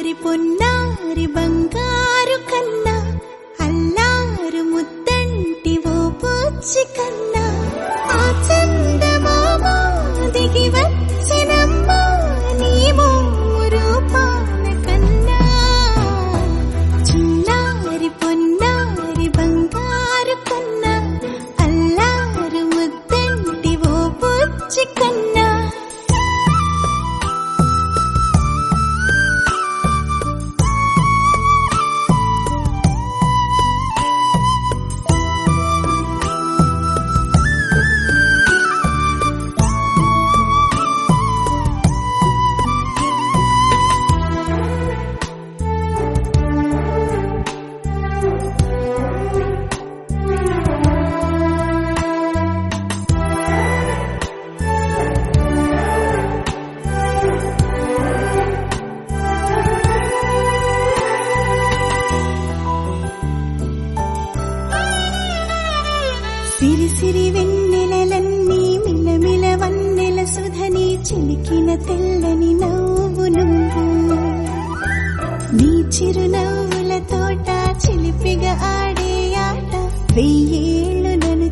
చిన్నారి పొన్నారి బంగారు కన్నా అల్లారు ముద్దంటి ఓ పూచి కన్నా ఆ చందమామ దిగి వచ్చినమ్మా నీ రూపాన కన్నా చిన్నారి పొన్నారి బంగారు కన్నా అల్లారు ముద్దంటి ఓ పూచి కన్నా సిరి సిరి వెన్నెలలన్నీ మిలమిల వన్నెల సుధని చిలికిన తెల్లని నవ్వు నువ్వు నీ చిరునవ్వుల తోట చిలిపిగా ఆడే ఆట వెయ్యేళ్ళు నన్ను